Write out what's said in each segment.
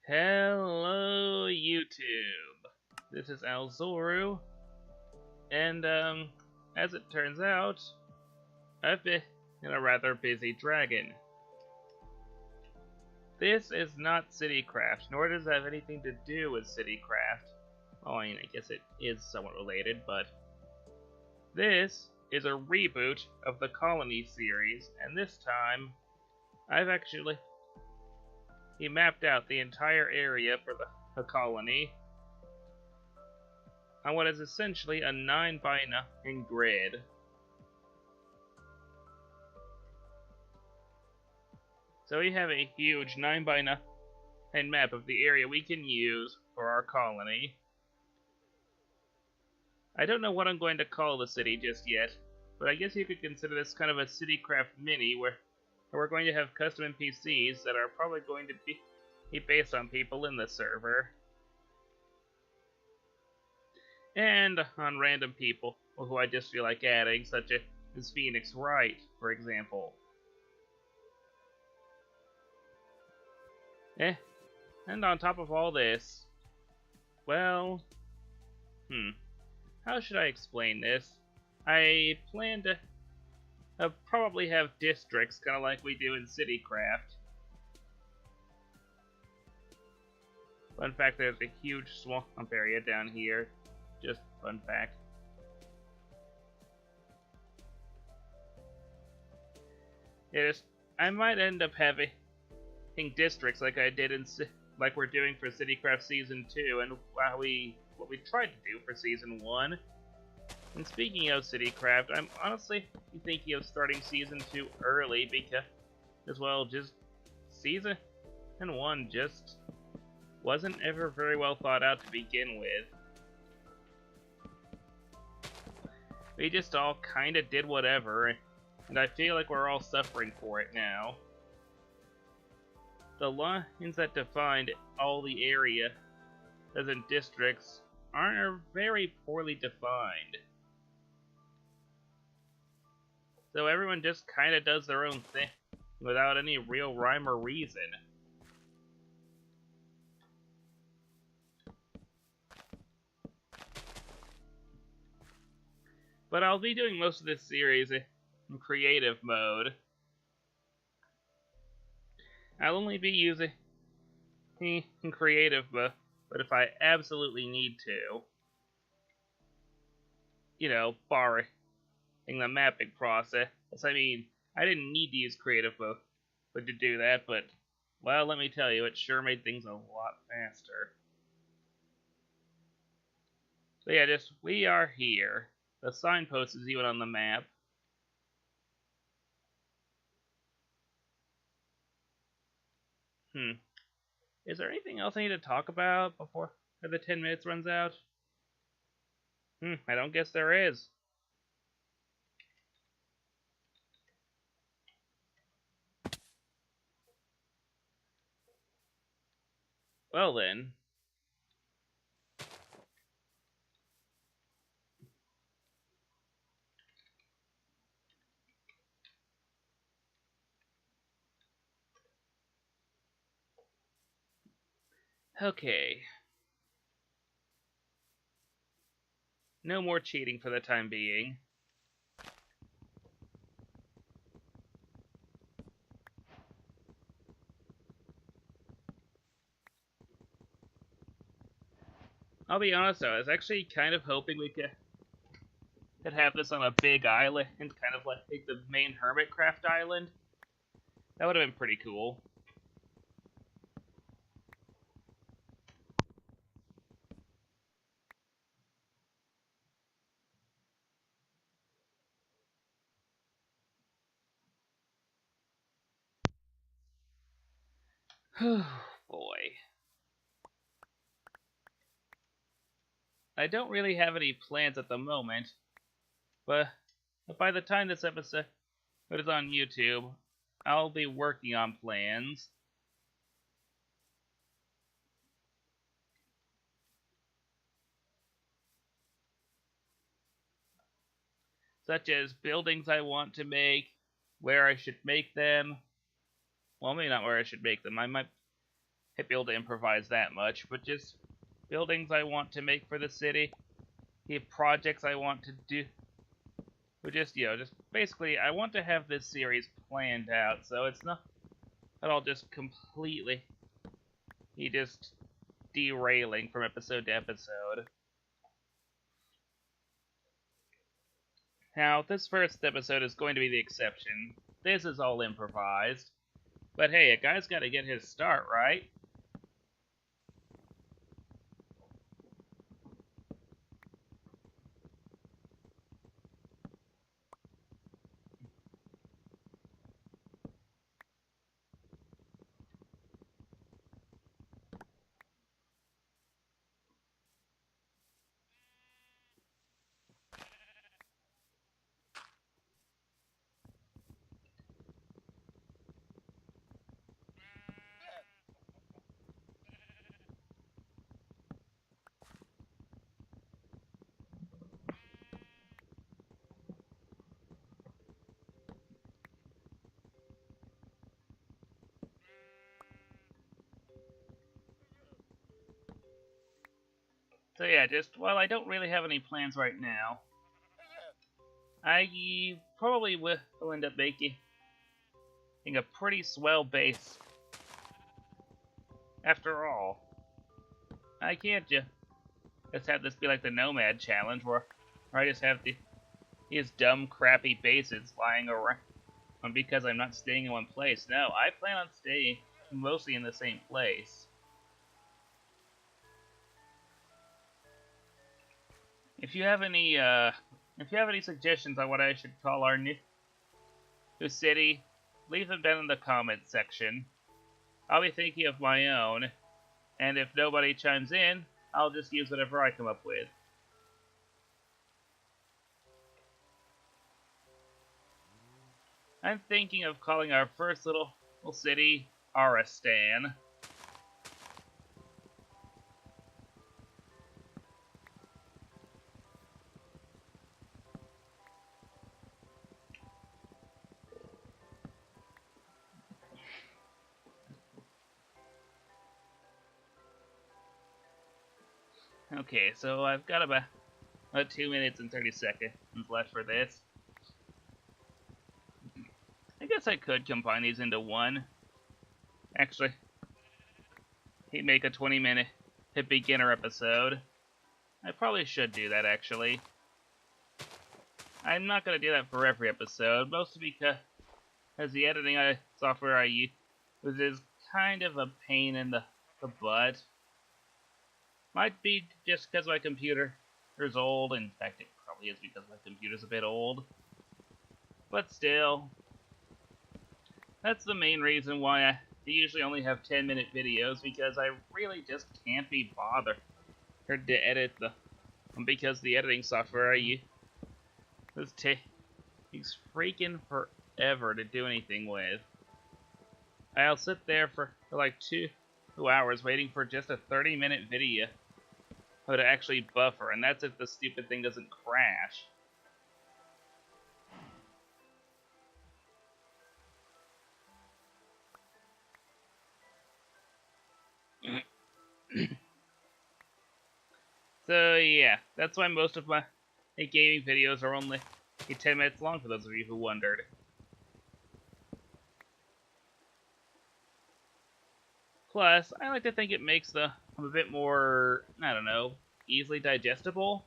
Hello, YouTube. This is Alzoru, and as it turns out, I've been a rather busy dragon. This is not Citycraft, nor does it have anything to do with Citycraft. Well, I guess it is somewhat related, but this is a reboot of the Colony series, and this time, I've actually mapped out the entire area for the colony on what is essentially a 9x9 grid. So we have a huge 9x9 map of the area we can use for our colony. I don't know what I'm going to call the city just yet, but I guess you could consider this kind of a Citycraft mini where we're going to have custom NPCs that are probably going to be based on people in the server. And on random people who I just feel like adding, such as Phoenix Wright, for example. And on top of all this, well, how should I explain this? I plan to probably have districts, kind of like we do in Citycraft. Fun fact, there's a huge swamp area down here. Just fun fact. I might end up having districts like I did like we're doing for Citycraft Season 2, and what we tried to do for Season 1. And speaking of Citycraft, I'm honestly thinking of starting Season 2 early because, well, just Season 1 just wasn't ever very well thought out to begin with. We just all kinda did whatever, and I feel like we're all suffering for it now. The lines that defined all the area, as in districts, are very poorly defined. So everyone just kinda does their own thing, without any real rhyme or reason. But I'll be doing most of this series in creative mode. I'll only be using in creative mode, but if I absolutely need to, barring the mapping process. I mean, I didn't need to use creative mode to do that, but, well, let me tell you, it sure made things a lot faster. So yeah, we are here. The signpost is even on the map. Is there anything else I need to talk about before the 10 minutes runs out? I don't guess there is. Well then. Okay. No more cheating for the time being. I'll be honest though, I was actually kind of hoping we could have this on a big island, kind of like the main Hermitcraft island. That would have been pretty cool. Oh boy. I don't really have any plans at the moment, but by the time this episode is on YouTube, I'll be working on plans. Such as buildings I want to make, where I should make them. Well, maybe not where I should make them. I might be able to improvise that much, but just buildings I want to make for the city, the projects I want to do, but just, just basically, I want to have this series planned out, so it's not at all just completely, just derailing from episode to episode. Now, this first episode is going to be the exception. This is all improvised. But hey, a guy's got to get his start, right? So yeah, just, well, I don't really have any plans right now. I probably will end up making a pretty swell base. After all, I can't just have this be like the Nomad Challenge, where I just have these dumb, crappy bases lying around because I'm not staying in one place. No, I plan on staying mostly in the same place. If you have any suggestions on what I should call our new city, leave them down in the comments section. I'll be thinking of my own, and if nobody chimes in, I'll just use whatever I come up with. I'm thinking of calling our first little city Aristan. Okay, so I've got about 2 minutes and 30 seconds left for this. I guess I could combine these into one. Actually, he'd make a 20-minute beginner episode. I probably should do that, actually. I'm not going to do that for every episode, mostly because the editing software I use is kind of a pain in the butt. Might be just because my computer is old. In fact, it probably is because my computer's a bit old. But still, that's the main reason why I usually only have 10-minute videos, because I really just can't be bothered to edit because the editing software I use takes freaking forever to do anything with. I'll sit there for like 2 hours waiting for just a 30-minute video to actually buffer, and that's if the stupid thing doesn't crash. So yeah, that's why most of my gaming videos are only 10 minutes long, for those of you who wondered. Plus, I like to think it makes them a bit more, I don't know, easily digestible.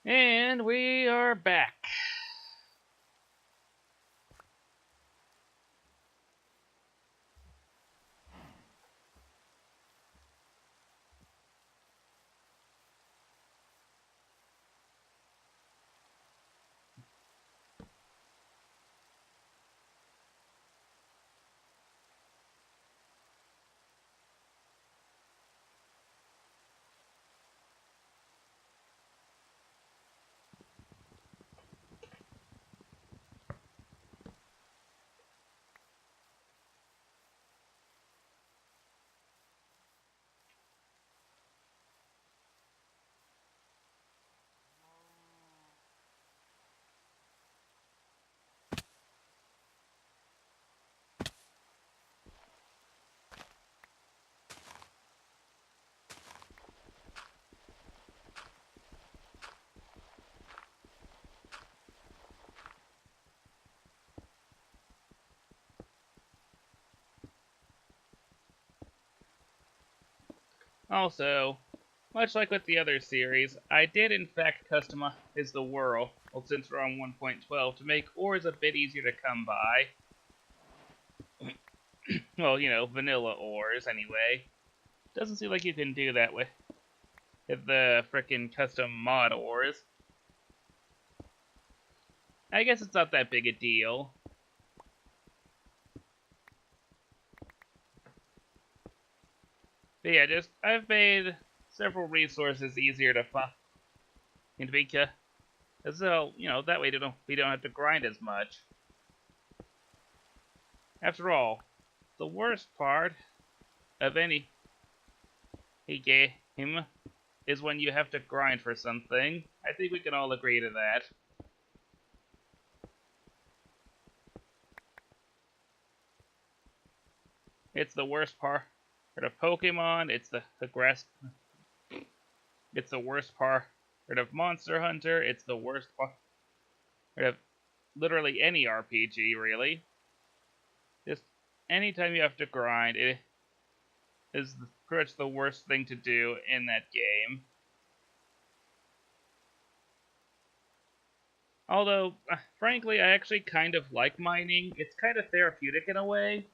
And we are back. Also, much like with the other series, I did in fact customize the world, well, since we're on 1.12, to make ores a bit easier to come by. Well, you know, vanilla ores, anyway. Doesn't seem like you can do that with the frickin' custom mod ores. I guess it's not that big a deal. But yeah, I've made several resources easier to find because, well, you know, that way we don't have to grind as much. After all, the worst part of any game is when you have to grind for something. I think we can all agree to that. It's the worst part of Pokemon. It's the It's the worst part of Monster Hunter. It's the worst part of literally any RPG, really. Just anytime you have to grind, it is pretty much the worst thing to do in that game. Although, frankly, I actually kind of like mining. It's kind of therapeutic in a way.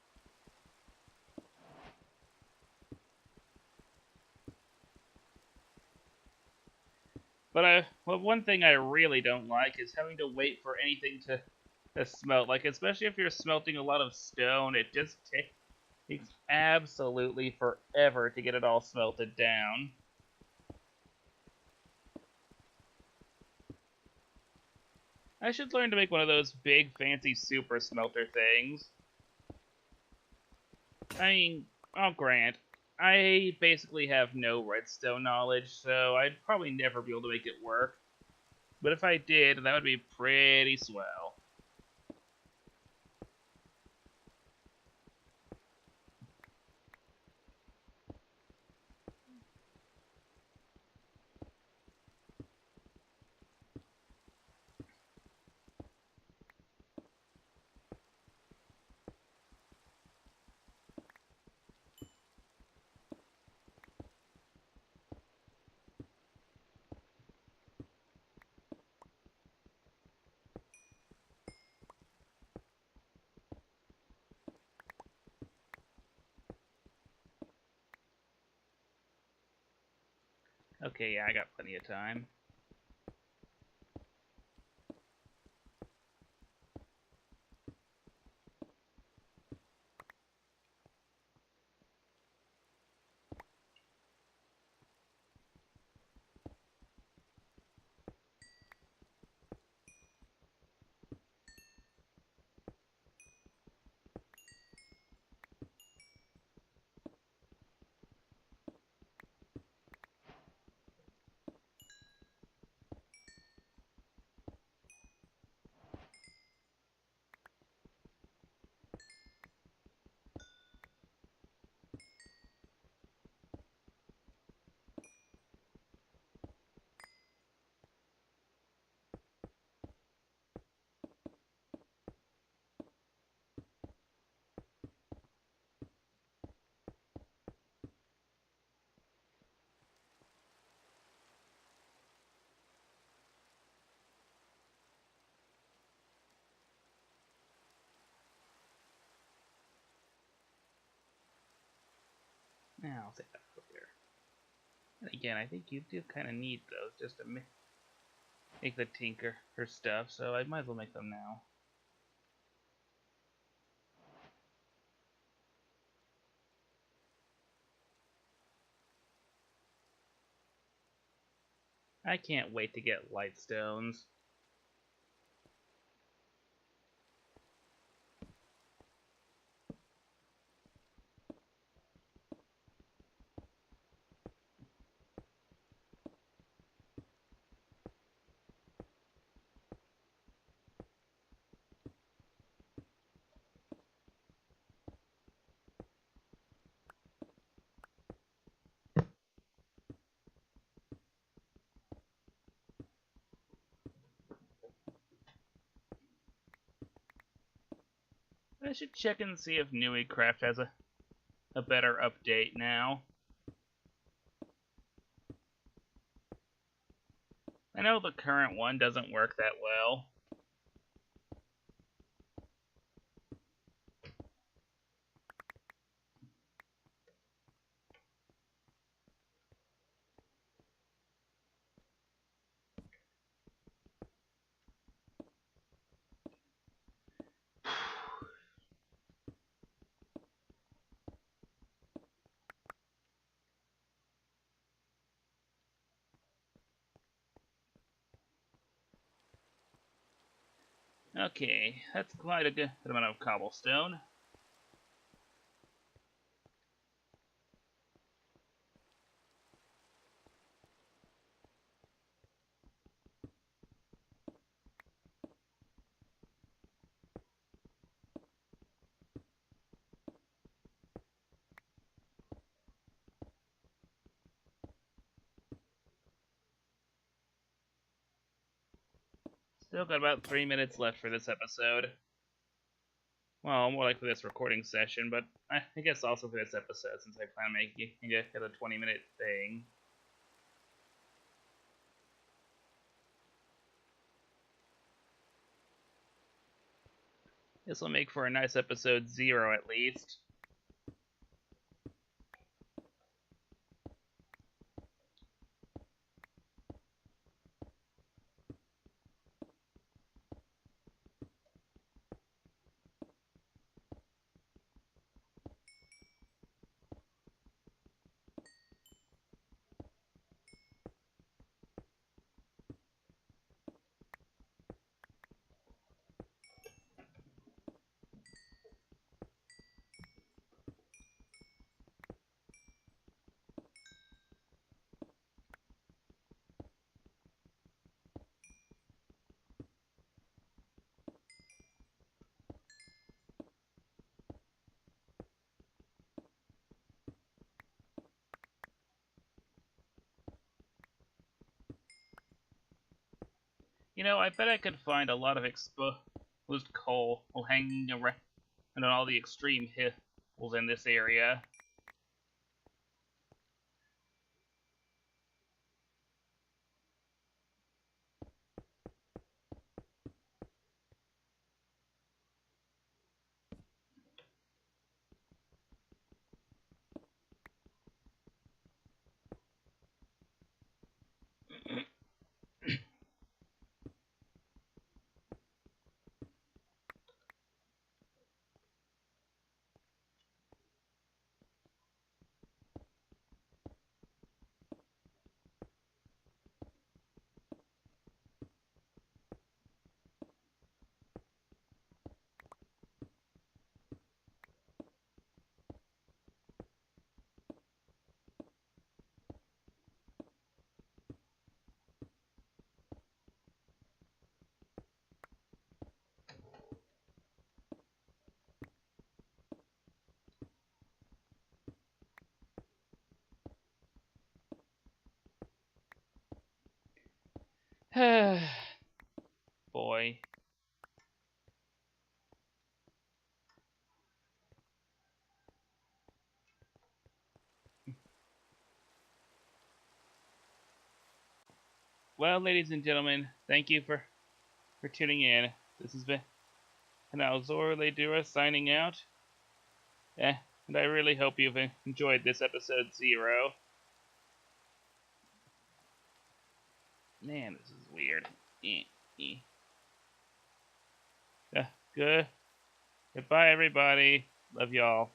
But one thing I really don't like is having to wait for anything to smelt. Like, especially if you're smelting a lot of stone, it just takes absolutely forever to get it all smelted down. I should learn to make one of those big, fancy super smelter things. I mean, I'll grant, I basically have no redstone knowledge, so I'd probably never be able to make it work. But if I did, that would be pretty swell. Okay, yeah, I got plenty of time. I'll say that later. And again, I think you do kind of need those just to make the tinker her stuff, so I might as well make them now. I can't wait to get light stones. I should check and see if Newicraft has a better update now. I know the current one doesn't work that well. Okay, that's quite a good amount of cobblestone. Still got about 3 minutes left for this episode. Well, more like for this recording session, but I guess also for this episode, since I plan on making it a 20-minute thing. This will make for a nice episode 0 at least. You know, I bet I could find a lot of exposed coal hanging around on all the extreme hills in this area. Boy. Well, ladies and gentlemen, thank you for tuning in. This has been Alzor Ledura signing out. And I really hope you've enjoyed this episode 0. Man, this is weird. Good. Goodbye, everybody. Love y'all.